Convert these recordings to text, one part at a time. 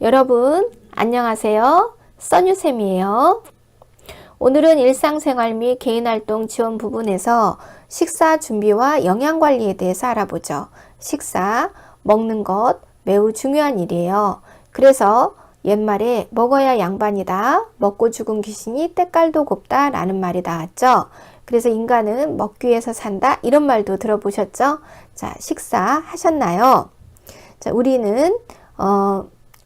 여러분 안녕하세요. 써뉴쌤이에요. 오늘은 일상생활 및 개인활동 지원 부분에서 식사 준비와 영양관리에 대해서 알아보죠. 식사, 먹는 것 매우 중요한 일이에요. 그래서 옛말에 먹어야 양반이다, 먹고 죽은 귀신이 때깔도 곱다 라는 말이 나왔죠. 그래서 인간은 먹기 위해서 산다 이런 말도 들어보셨죠? 자, 식사하셨나요? 자, 우리는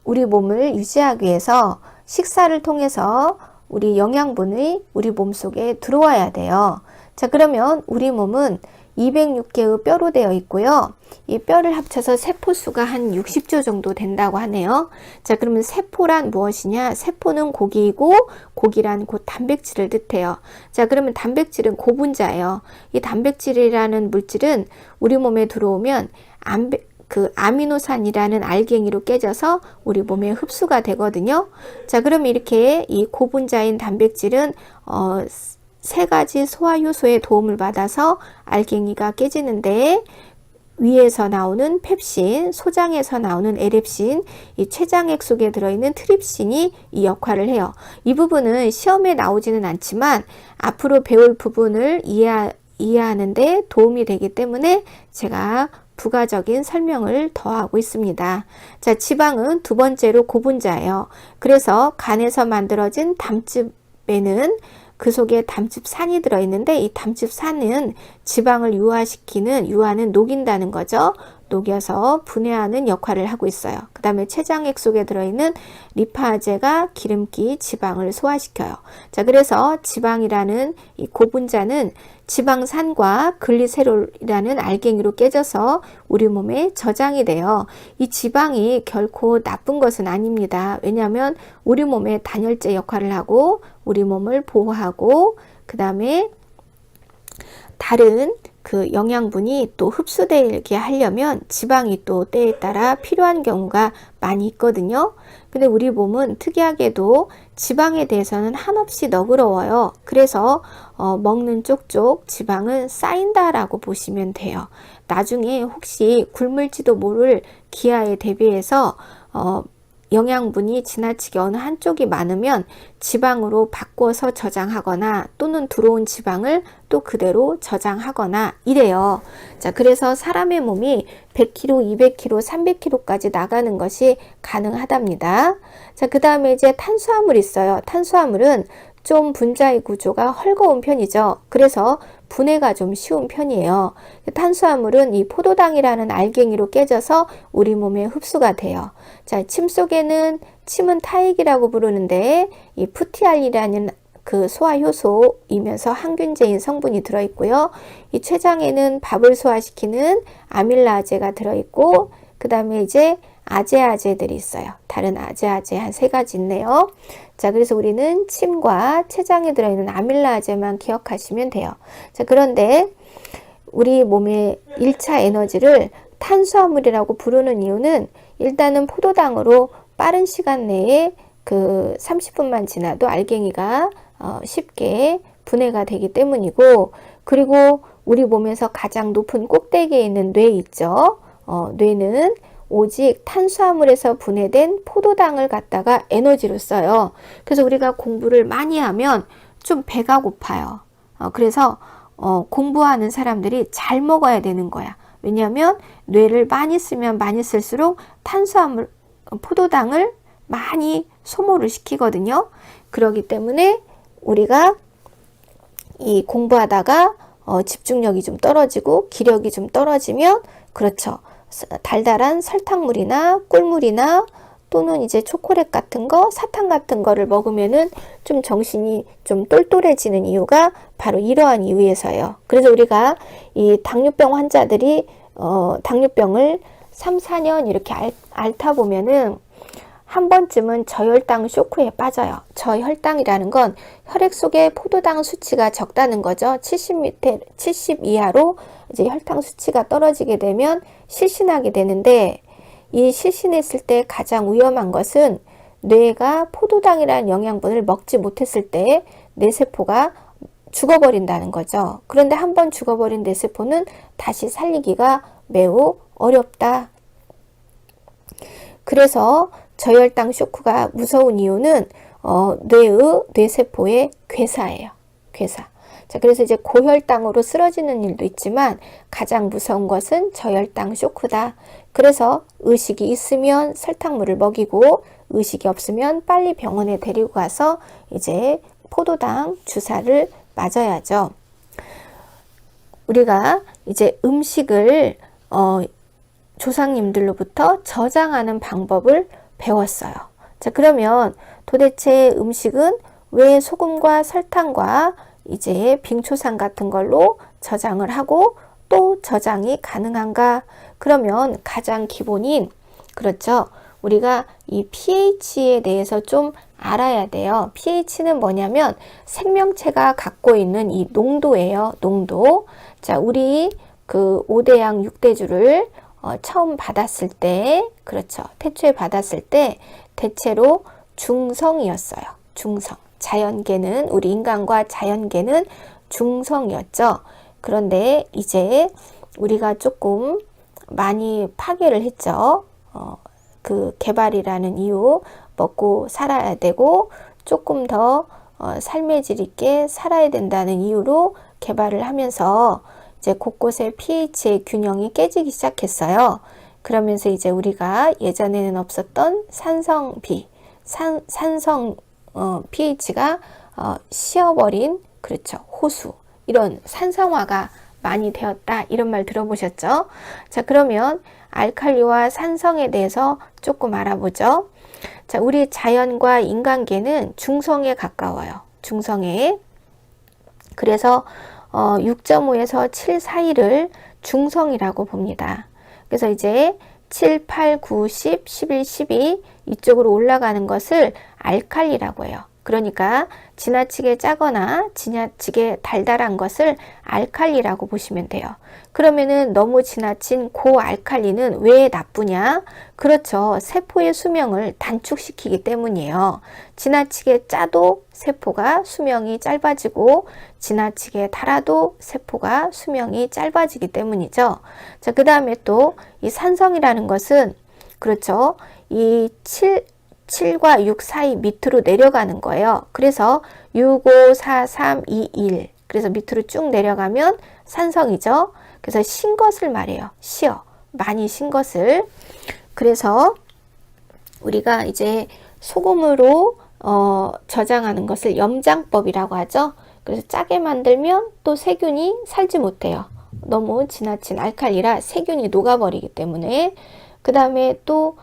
우리 몸을 유지하기 위해서 식사를 통해서 우리 영양분이 우리 몸속에 들어와야 돼요. 자, 그러면 우리 몸은 206개의 뼈로 되어 있고요. 이 뼈를 합쳐서 세포수가 한 60조 정도 된다고 하네요. 자, 그러면 세포란 무엇이냐? 세포는 고기이고 고기란 곧 단백질을 뜻해요. 자, 그러면 단백질은 고분자예요. 이 단백질이라는 물질은 우리 몸에 들어오면 아미노산이라는 알갱이로 깨져서 우리 몸에 흡수가 되거든요. 자, 그럼 이렇게 이 고분자인 단백질은 세 가지 소화 효소의 도움을 받아서 알갱이가 깨지는데, 위에서 나오는 펩신, 소장에서 나오는 에렙신, 이 췌장액 속에 들어있는 트립신이 이 역할을 해요. 이 부분은 시험에 나오지는 않지만 앞으로 배울 부분을 이해하는데 도움이 되기 때문에 제가 부가적인 설명을 더하고 있습니다. 자, 지방은 두 번째로 고분자예요. 그래서 간에서 만들어진 담즙에는 그 속에 담즙산이 들어있는데, 이 담즙산은 지방을 유화는 녹인다는 거죠. 녹여서 분해하는 역할을 하고 있어요. 그 다음에 췌장액 속에 들어있는 리파제가 기름기, 지방을 소화시켜요. 자, 그래서 지방이라는 이 고분자는 지방산과 글리세롤이라는 알갱이로 깨져서 우리 몸에 저장이 돼요. 이 지방이 결코 나쁜 것은 아닙니다. 왜냐하면 우리 몸에 단열재 역할을 하고 우리 몸을 보호하고, 그 다음에 다른 그 영양분이 또 흡수되게 하려면 지방이 또 때에 따라 필요한 경우가 많이 있거든요. 근데 우리 몸은 특이하게도 지방에 대해서는 한없이 너그러워요. 그래서 먹는 쪽쪽 지방은 쌓인다라고 보시면 돼요. 나중에 혹시 굶을지도 모를 기아에 대비해서 영양분이 지나치게 어느 한쪽이 많으면 지방으로 바꿔서 저장하거나 또는 들어온 지방을 또 그대로 저장하거나 이래요. 자, 그래서 사람의 몸이 100kg, 200kg, 300kg까지 나가는 것이 가능하답니다. 자, 그 다음에 이제 탄수화물이 있어요. 탄수화물은 좀 분자의 구조가 헐거운 편이죠. 그래서 분해가 좀 쉬운 편이에요. 탄수화물은 이 포도당이라는 알갱이로 깨져서 우리 몸에 흡수가 돼요. 자, 침은 타액이라고 부르는데, 이 푸티알이라는 그 소화효소이면서 항균제인 성분이 들어있고요. 이 췌장에는 밥을 소화시키는 아밀라제가 들어있고, 그 다음에 이제 아제아제들이 있어요. 다른 아제아제 한 3가지 있네요. 자, 그래서 우리는 침과 췌장에 들어있는 아밀라제만 기억하시면 돼요. 자, 그런데 우리 몸의 1차 에너지를 탄수화물이라고 부르는 이유는 일단은 포도당으로 빠른 시간 내에 그 30분만 지나도 알갱이가 쉽게 분해가 되기 때문이고, 그리고 우리 몸에서 가장 높은 꼭대기에 있는 뇌 있죠. 뇌는 오직 탄수화물에서 분해된 포도당을 갖다가 에너지로 써요. 그래서 우리가 공부를 많이 하면 좀 배가 고파요. 그래서 공부하는 사람들이 잘 먹어야 되는 거야. 왜냐하면 뇌를 많이 쓰면 많이 쓸수록 탄수화물, 포도당을 많이 소모를 시키거든요. 그렇기 때문에 우리가 이 공부하다가 집중력이 좀 떨어지고 기력이 좀 떨어지면, 그렇죠, 달달한 설탕물이나 꿀물이나 또는 이제 초콜릿 같은 거, 사탕 같은 거를 먹으면은 좀 정신이 좀 똘똘해지는 이유가 바로 이러한 이유에서예요. 그래서 우리가 이 당뇨병 환자들이 당뇨병을 3, 4년 이렇게 앓다 보면은 한 번쯤은 저혈당 쇼크에 빠져요. 저혈당이라는 건 혈액 속에 포도당 수치가 적다는 거죠. 70 이하로 이제 혈당 수치가 떨어지게 되면 실신하게 되는데, 이 실신했을 때 가장 위험한 것은 뇌가 포도당이라는 영양분을 먹지 못했을 때 뇌세포가 죽어버린다는 거죠. 그런데 한번 죽어버린 뇌세포는 다시 살리기가 매우 어렵다. 그래서 저혈당 쇼크가 무서운 이유는 뇌세포의 괴사예요. 괴사. 자, 그래서 이제 고혈당으로 쓰러지는 일도 있지만 가장 무서운 것은 저혈당 쇼크다. 그래서 의식이 있으면 설탕물을 먹이고 의식이 없으면 빨리 병원에 데리고 가서 이제 포도당 주사를 맞아야죠. 우리가 이제 음식을 조상님들로부터 저장하는 방법을 배웠어요. 자, 그러면 도대체 음식은 왜 소금과 설탕과 이제 빙초산 같은 걸로 저장을 하고 또 저장이 가능한가? 그러면 가장 기본인, 그렇죠, 우리가 이 pH에 대해서 좀 알아야 돼요. pH는 뭐냐면 생명체가 갖고 있는 이 농도예요. 농도. 자, 우리 그 5대양 6대주를 처음 받았을 때, 그렇죠, 태초에 받았을 때 대체로 중성이었어요. 중성. 자연계는, 우리 인간과 자연계는 중성이었죠. 그런데 이제 우리가 조금 많이 파괴를 했죠. 그 개발이라는 이유, 먹고 살아야 되고 조금 더 삶의 질 있게 살아야 된다는 이유로 개발을 하면서 이제 곳곳에 pH의 균형이 깨지기 시작했어요. 그러면서 이제 우리가 예전에는 없었던 산성비, 산성 pH가 쉬어버린, 그렇죠, 호수, 이런 산성화가 많이 되었다, 이런 말 들어보셨죠? 자, 그러면 알칼리와 산성에 대해서 조금 알아보죠. 자, 우리 자연과 인간계는 중성에 가까워요. 중성에. 그래서 6.5에서 7 사이를 중성이라고 봅니다. 그래서 이제 7, 8, 9, 10, 11, 12 이쪽으로 올라가는 것을 알칼리라고 해요. 그러니까 지나치게 짜거나 지나치게 달달한 것을 알칼리라고 보시면 돼요. 그러면은 너무 지나친 고알칼리는 왜 나쁘냐? 그렇죠. 세포의 수명을 단축시키기 때문이에요. 지나치게 짜도 세포가 수명이 짧아지고 지나치게 달아도 세포가 수명이 짧아지기 때문이죠. 자, 그 다음에 또 이 산성이라는 것은, 그렇죠, 이 7과 6 사이 밑으로 내려가는 거예요. 그래서 6, 5, 4, 3, 2, 1. 그래서 밑으로 쭉 내려가면 산성이죠. 그래서 신 것을 말해요. 시어. 많이 신 것을. 그래서 우리가 이제 소금으로 저장하는 것을 염장법이라고 하죠. 그래서 짜게 만들면 또 세균이 살지 못해요. 너무 지나친 알칼리라 세균이 녹아버리기 때문에. 그 다음에 또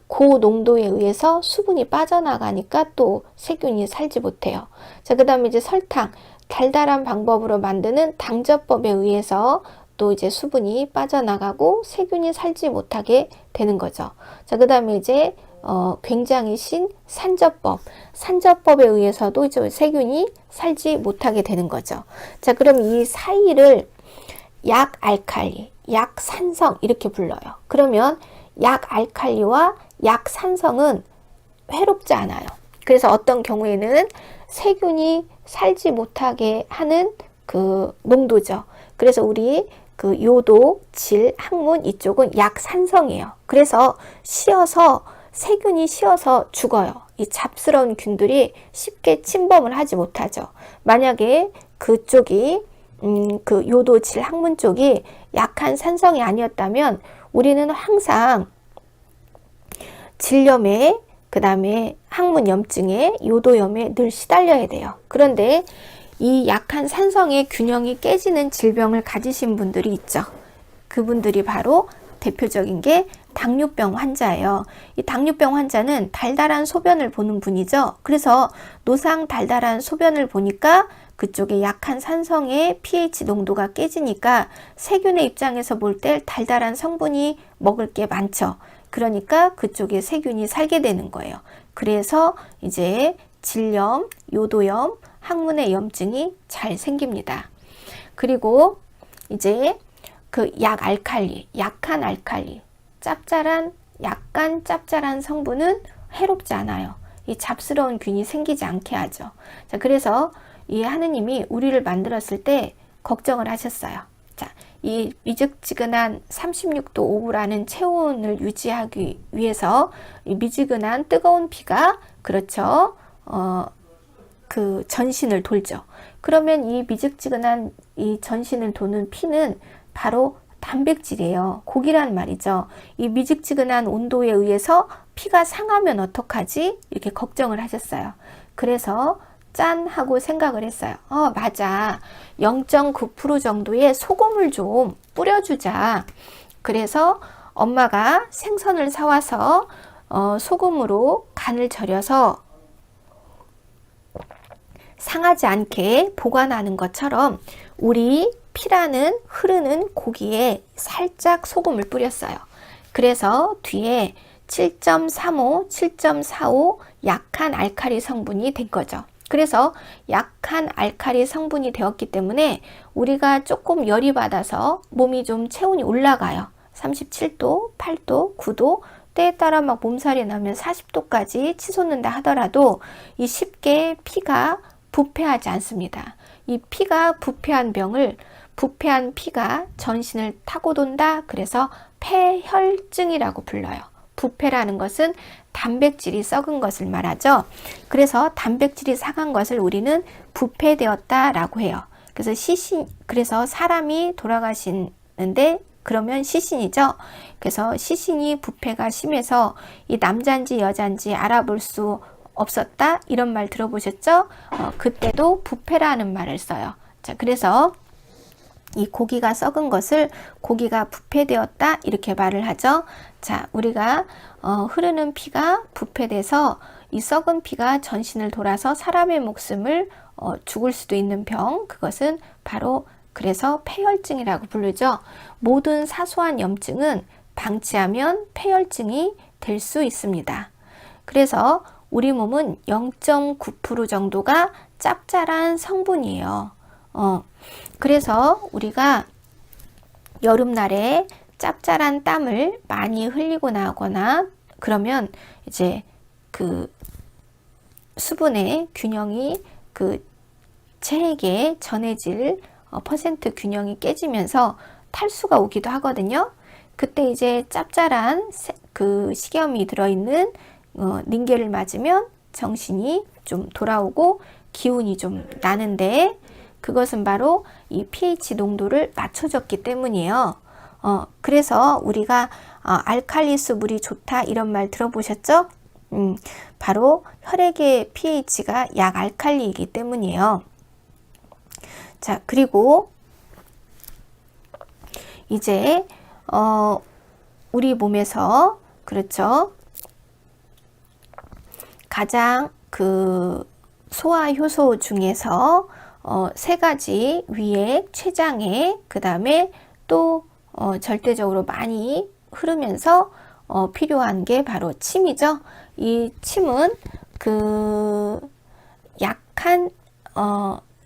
고농도에 의해서 수분이 빠져나가니까 또 세균이 살지 못해요. 자, 그 다음에 이제 설탕, 달달한 방법으로 만드는 당저법에 의해서 또 이제 수분이 빠져나가고 세균이 살지 못하게 되는 거죠. 자, 그 다음에 이제 굉장히 신 산저법, 산저법에 의해서도 이제 세균이 살지 못하게 되는 거죠. 자, 그럼 이 사이를 약알칼리, 약산성 이렇게 불러요. 그러면 약알칼리와 약산성은 해롭지 않아요. 그래서 어떤 경우에는 세균이 살지 못하게 하는 그 농도죠. 그래서 우리 그 요도, 질, 항문 이쪽은 약산성이에요. 그래서 쉬어서 세균이 쉬어서 죽어요. 이 잡스러운 균들이 쉽게 침범을 하지 못하죠. 만약에 그쪽이 그 요도, 질, 항문 쪽이 약한 산성이 아니었다면 우리는 항상 질염에, 그 다음에 항문 염증에, 요도염에 늘 시달려야 돼요. 그런데 이 약한 산성의 균형이 깨지는 질병을 가지신 분들이 있죠. 그분들이 바로 대표적인 게 당뇨병 환자예요. 이 당뇨병 환자는 달달한 소변을 보는 분이죠. 그래서 노상 달달한 소변을 보니까 그쪽에 약한 산성의 pH 농도가 깨지니까 세균의 입장에서 볼 때 달달한 성분이 먹을 게 많죠. 그러니까 그쪽에 세균이 살게 되는 거예요. 그래서 이제 질염, 요도염, 항문의 염증이 잘 생깁니다. 그리고 이제 그 약알칼리, 약한 알칼리, 짭짤한, 약간 짭짤한 성분은 해롭지 않아요. 이 잡스러운 균이 생기지 않게 하죠. 자, 그래서 이 하느님이 우리를 만들었을 때 걱정을 하셨어요. 자, 이 미지근한 36도 5분라는 체온을 유지하기 위해서 이 미지근한 뜨거운 피가 그렇죠. 그 전신을 돌죠. 그러면 이 미지근한 이 전신을 도는 피는 바로 단백질이에요. 고기란 말이죠. 이 미지근한 온도에 의해서 피가 상하면 어떡하지? 이렇게 걱정을 하셨어요. 그래서 짠 하고 생각을 했어요. 맞아. 0.9% 정도의 소금을 좀 뿌려주자. 그래서 엄마가 생선을 사와서 소금으로 간을 절여서 상하지 않게 보관하는 것처럼 우리 피라는 흐르는 고기에 살짝 소금을 뿌렸어요. 그래서 뒤에 7.35, 7.45 약한 알칼리 성분이 된 거죠. 그래서 약한 알칼리 성분이 되었기 때문에 우리가 조금 열이 받아서 몸이 좀 체온이 올라가요. 37도, 8도, 9도, 때에 따라 막 몸살이 나면 40도까지 치솟는다 하더라도 이 쉽게 피가 부패하지 않습니다. 이 피가 부패한 피가 전신을 타고 돈다. 그래서 폐혈증이라고 불러요. 부패라는 것은 단백질이 썩은 것을 말하죠. 그래서 단백질이 상한 것을 우리는 부패되었다라고 해요. 그래서 사람이 돌아가시는데 그러면 시신이죠. 그래서 시신이 부패가 심해서 이 남자인지 여자인지 알아볼 수 없었다. 이런 말 들어보셨죠? 그때도 부패라는 말을 써요. 자, 그래서 이 고기가 썩은 것을 고기가 부패되었다 이렇게 말을 하죠. 자, 우리가 흐르는 피가 부패돼서 이 썩은 피가 전신을 돌아서 사람의 목숨을 죽을 수도 있는 병, 그것은 바로 그래서 폐혈증이라고 부르죠. 모든 사소한 염증은 방치하면 폐혈증이 될 수 있습니다. 그래서 우리 몸은 0.9% 정도가 짭짤한 성분이에요. 그래서 우리가 여름날에 짭짤한 땀을 많이 흘리고 나거나 그러면 이제 그 수분의 균형이 그 체액에 전해질 퍼센트 균형이 깨지면서 탈수가 오기도 하거든요. 그때 이제 짭짤한 그 식염이 들어있는 닌겔을 맞으면 정신이 좀 돌아오고 기운이 좀 나는데 그것은 바로 이 pH 농도를 맞춰줬기 때문이에요. 그래서 우리가 알칼리수 물이 좋다 이런 말 들어보셨죠? 바로 혈액의 pH가 약알칼리이기 때문이에요. 자, 그리고 이제 우리 몸에서 그렇죠. 가장 그 소화 효소 중에서 세 가지 위액, 췌장액, 그 다음에 또 절대적으로 많이 흐르면서 필요한 게 바로 침이죠. 이 침은 그 약한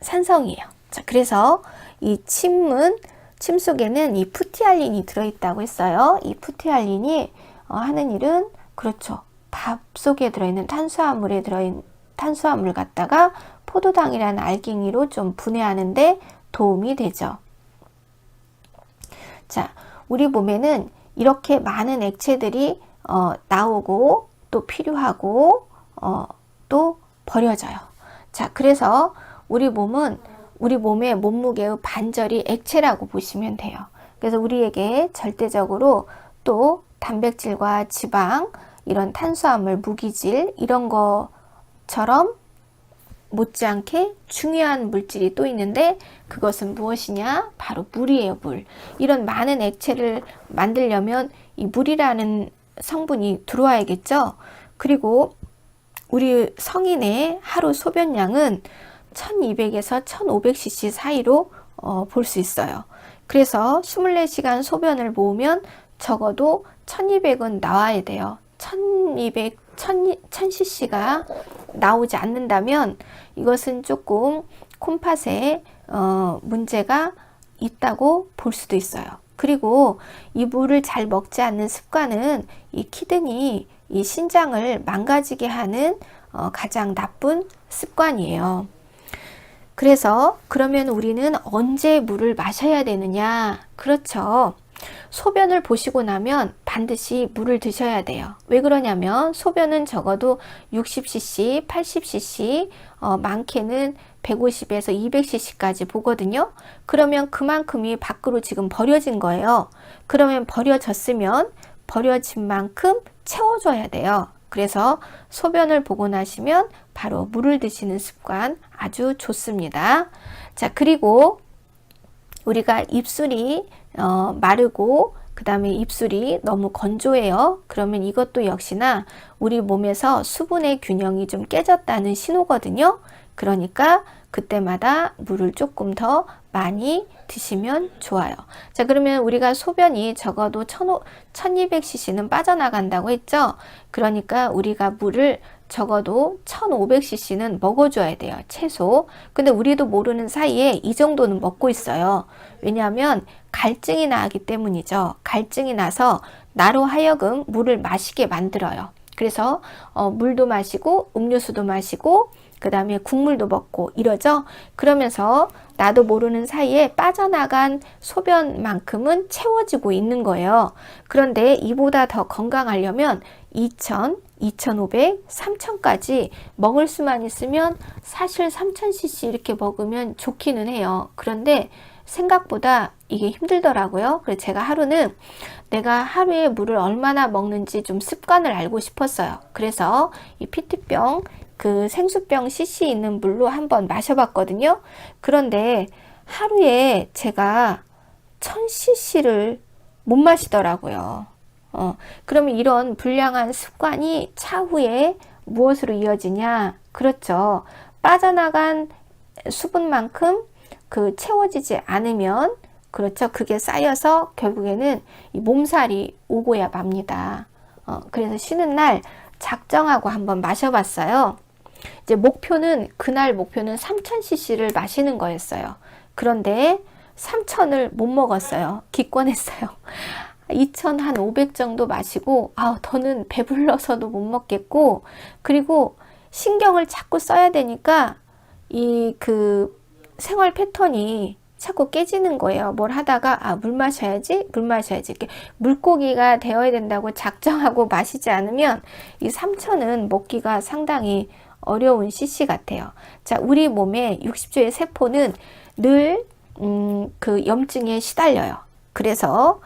산성이에요. 자, 그래서 이 침 속에는 이 푸티알린이 들어있다고 했어요. 이 푸티알린이 하는 일은 그렇죠. 밥 속에 들어있는 탄수화물을 갖다가 포도당이라는 알갱이로 좀 분해하는데 도움이 되죠. 자, 우리 몸에는 이렇게 많은 액체들이 나오고 또 필요하고 또 버려져요. 자, 그래서 우리 몸의 몸무게의 반절이 액체라고 보시면 돼요. 그래서 우리에게 절대적으로 또 단백질과 지방, 이런 탄수화물, 무기질 이런 것처럼 못지않게 중요한 물질이 또 있는데 그것은 무엇이냐? 바로 물이에요, 물. 이런 많은 액체를 만들려면 이 물이라는 성분이 들어와야겠죠? 그리고 우리 성인의 하루 소변량은 1200에서 1500cc 사이로 볼 수 있어요. 그래서 24시간 소변을 모으면 적어도 1200은 나와야 돼요. 1000cc가 나오지 않는다면 이것은 조금 콩팥에 문제가 있다고 볼 수도 있어요. 그리고 이 물을 잘 먹지 않는 습관은 이 키드니, 이 신장을 망가지게 하는 가장 나쁜 습관이에요. 그래서 그러면 우리는 언제 물을 마셔야 되느냐? 그렇죠. 소변을 보시고 나면 반드시 물을 드셔야 돼요. 왜 그러냐면 소변은 적어도 60cc, 80cc, 많게는 150에서 200cc까지 보거든요. 그러면 그만큼이 밖으로 지금 버려진 거예요. 그러면 버려졌으면 버려진 만큼 채워줘야 돼요. 그래서 소변을 보고 나시면 바로 물을 드시는 습관 아주 좋습니다. 자, 그리고 우리가 입술이 마르고 그 다음에 입술이 너무 건조해요. 그러면 이것도 역시나 우리 몸에서 수분의 균형이 좀 깨졌다는 신호거든요. 그러니까 그때마다 물을 조금 더 많이 드시면 좋아요. 자, 그러면 우리가 소변이 적어도 1200cc는 빠져나간다고 했죠. 그러니까 우리가 물을 적어도 1500cc는 먹어줘야 돼요. 최소. 근데 우리도 모르는 사이에 이 정도는 먹고 있어요. 왜냐하면 갈증이 나기 때문이죠. 갈증이 나서 나로 하여금 물을 마시게 만들어요. 그래서 물도 마시고 음료수도 마시고 그 다음에 국물도 먹고 이러죠. 그러면서 나도 모르는 사이에 빠져나간 소변만큼은 채워지고 있는 거예요. 그런데 이보다 더 건강하려면 2000, 2500, 3000까지 먹을 수만 있으면 사실 3000cc 이렇게 먹으면 좋기는 해요. 그런데 생각보다 이게 힘들더라고요. 그래서 제가 하루는 내가 하루에 물을 얼마나 먹는지 좀 습관을 알고 싶었어요. 그래서 이 피트병 그 생수병 cc 있는 물로 한번 마셔봤거든요. 그런데 하루에 제가 1000cc를 못 마시더라고요. 그러면 이런 불량한 습관이 차후에 무엇으로 이어지냐? 그렇죠. 빠져나간 수분만큼 그 채워지지 않으면 그렇죠. 그게 쌓여서 결국에는 이 몸살이 오고야 맙니다. 그래서 쉬는 날 작정하고 한번 마셔봤어요. 이제 그날 목표는 3000cc를 마시는 거였어요. 그런데 3000을 못 먹었어요. 기권했어요. 2500 정도 마시고, 더는 배불러서도 못 먹겠고, 그리고 신경을 자꾸 써야 되니까, 그 생활 패턴이 자꾸 깨지는 거예요. 뭘 하다가, 물 마셔야지. 이렇게 물고기가 되어야 된다고 작정하고 마시지 않으면, 이 3000은 먹기가 상당히 어려운 cc 같아요. 자, 우리 몸의 60조의 세포는 늘, 그 염증에 시달려요. 그래서,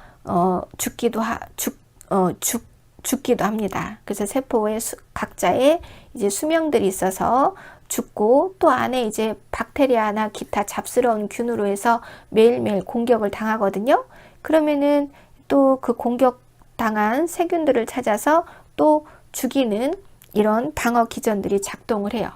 죽기도 합니다. 그래서 세포의 각자의 이제 수명들이 있어서 죽고 또 안에 이제 박테리아나 기타 잡스러운 균으로 해서 매일매일 공격을 당하거든요. 그러면은 또 그 공격당한 세균들을 찾아서 또 죽이는 이런 방어 기전들이 작동을 해요.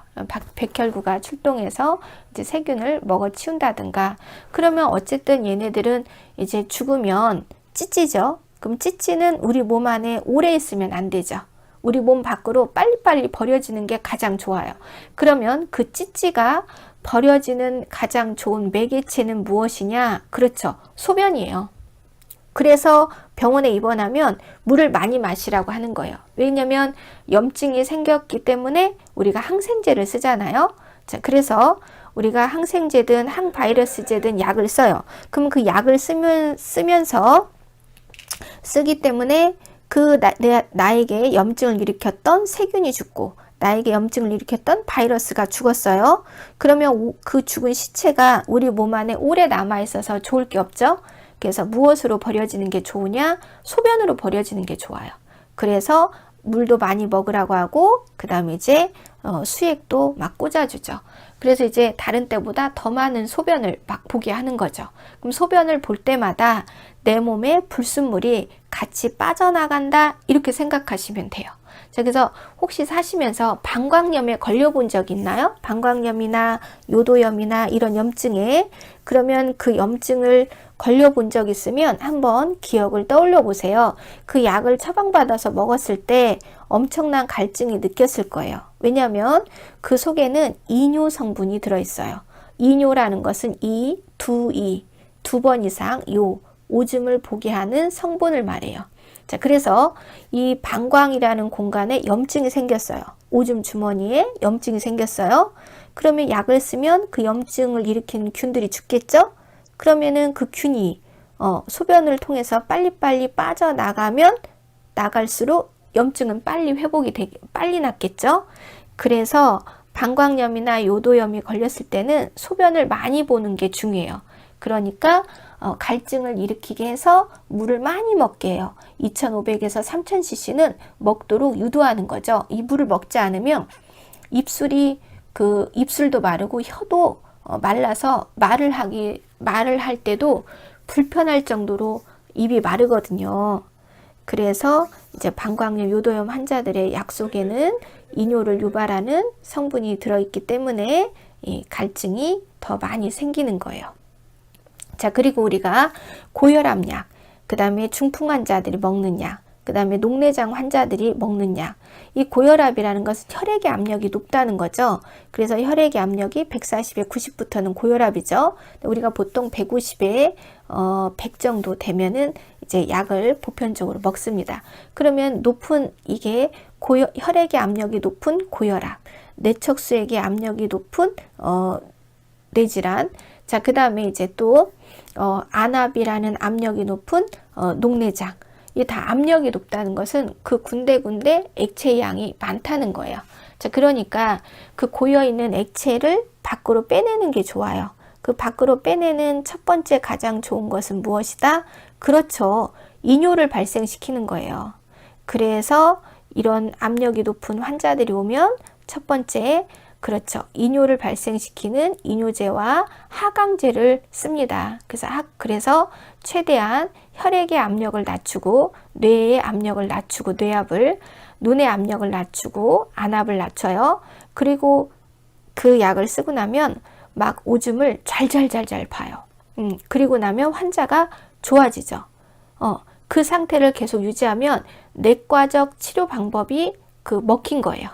백혈구가 출동해서 이제 세균을 먹어 치운다든가. 그러면 어쨌든 얘네들은 이제 죽으면 찌찌죠. 그럼 찌찌는 우리 몸 안에 오래 있으면 안 되죠. 우리 몸 밖으로 빨리빨리 버려지는 게 가장 좋아요. 그러면 그 찌찌가 버려지는 가장 좋은 매개체는 무엇이냐? 그렇죠. 소변이에요. 그래서 병원에 입원하면 물을 많이 마시라고 하는 거예요. 왜냐면 염증이 생겼기 때문에 우리가 항생제를 쓰잖아요. 자, 그래서 우리가 항생제든 항바이러스제든 약을 써요. 그럼 그 약을 쓰면서 쓰기 때문에 그 나에게 염증을 일으켰던 세균이 죽고 나에게 염증을 일으켰던 바이러스가 죽었어요. 그러면 그 죽은 시체가 우리 몸 안에 오래 남아있어서 좋을 게 없죠. 그래서 무엇으로 버려지는 게 좋으냐? 소변으로 버려지는 게 좋아요. 그래서 물도 많이 먹으라고 하고 그 다음에 이제 수액도 막 꽂아주죠. 그래서 이제 다른 때보다 더 많은 소변을 막 보게 하는 거죠. 그럼 소변을 볼 때마다 내 몸에 불순물이 같이 빠져나간다 이렇게 생각하시면 돼요. 자, 그래서 혹시 사시면서 방광염에 걸려본 적 있나요? 방광염이나 요도염이나 이런 염증에 그러면 그 염증을 걸려본 적 있으면 한번 기억을 떠올려 보세요. 그 약을 처방받아서 먹었을 때 엄청난 갈증이 느꼈을 거예요. 왜냐하면 그 속에는 이뇨 성분이 들어있어요. 이뇨라는 것은 두 번 이상 오줌을 보게 하는 성분을 말해요. 자, 그래서 이 방광이라는 공간에 염증이 생겼어요. 오줌 주머니에 염증이 생겼어요. 그러면 약을 쓰면 그 염증을 일으키는 균들이 죽겠죠? 그러면은 그 균이 소변을 통해서 빨리빨리 빠져나가면 나갈수록 염증은 빨리 낫겠죠? 그래서 방광염이나 요도염이 걸렸을 때는 소변을 많이 보는 게 중요해요. 그러니까 갈증을 일으키게 해서 물을 많이 먹게 해요. 2500에서 3000cc는 먹도록 유도하는 거죠. 이 물을 먹지 않으면 입술도 마르고 혀도 말라서 말을 할 때도 불편할 정도로 입이 마르거든요. 그래서 이제 방광염, 요도염 환자들의 약 속에는 이뇨를 유발하는 성분이 들어있기 때문에 이 갈증이 더 많이 생기는 거예요. 자, 그리고 우리가 고혈압 약, 그 다음에 중풍 환자들이 먹는 약, 그 다음에 녹내장 환자들이 먹는 약. 이 고혈압이라는 것은 혈액의 압력이 높다는 거죠. 그래서 혈액의 압력이 140에 90부터는 고혈압이죠. 우리가 보통 150에 100 정도 되면은 이제 약을 보편적으로 먹습니다. 그러면 이게 혈액의 압력이 높은 고혈압, 내척수액의 압력이 높은 뇌질환. 자, 그 다음에 이제 또 안압이라는 압력이 높은 녹내장. 이게 다 압력이 높다는 것은 그 군데군데 액체 양이 많다는 거예요. 자, 그러니까 그 고여있는 액체를 밖으로 빼내는 게 좋아요. 그 밖으로 빼내는 첫 번째 가장 좋은 것은 무엇이다? 그렇죠. 이뇨를 발생시키는 거예요. 그래서 이런 압력이 높은 환자들이 오면 첫 번째, 그렇죠. 이뇨를 발생시키는 이뇨제와 하강제를 씁니다. 그래서 최대한 혈액의 압력을 낮추고 뇌의 압력을 낮추고 눈의 압력을 낮추고 안압을 낮춰요. 그리고 그 약을 쓰고 나면 막 오줌을 잘잘잘잘 봐요. 그리고 나면 환자가 좋아지죠. 그 상태를 계속 유지하면 내과적 치료 방법이 먹힌 거예요.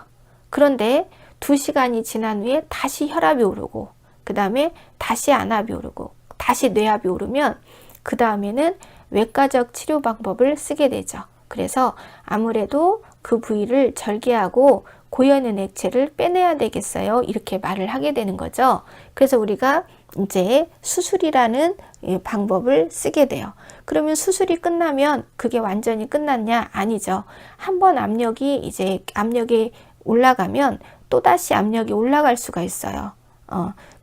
그런데 2시간이 지난 후에 다시 혈압이 오르고 그 다음에 다시 안압이 오르고 다시 뇌압이 오르면 그 다음에는 외과적 치료 방법을 쓰게 되죠. 그래서 아무래도 그 부위를 절개하고 고여있는 액체를 빼내야 되겠어요. 이렇게 말을 하게 되는 거죠. 그래서 우리가 이제 수술이라는 방법을 쓰게 돼요. 그러면 수술이 끝나면 그게 완전히 끝났냐? 아니죠. 한번 압력이 올라가면 또다시 압력이 올라갈 수가 있어요.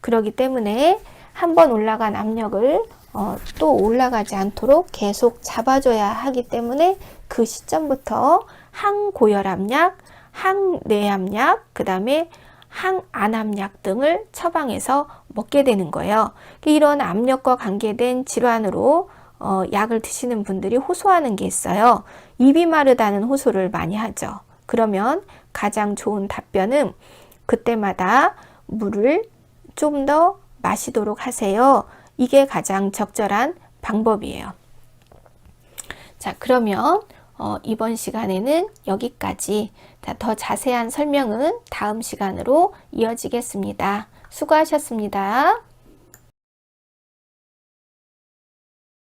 그렇기 때문에 한번 올라간 압력을 또 올라가지 않도록 계속 잡아줘야 하기 때문에 그 시점부터 항고혈압약, 항뇌압약, 그 다음에 항안압약 등을 처방해서 먹게 되는 거예요. 이런 압력과 관계된 질환으로 약을 드시는 분들이 호소하는 게 있어요. 입이 마르다는 호소를 많이 하죠. 그러면 가장 좋은 답변은 그때마다 물을 좀 더 마시도록 하세요. 이게 가장 적절한 방법이에요. 자, 그러면 이번 시간에는 여기까지. 더 자세한 설명은 다음 시간으로 이어지겠습니다. 수고하셨습니다.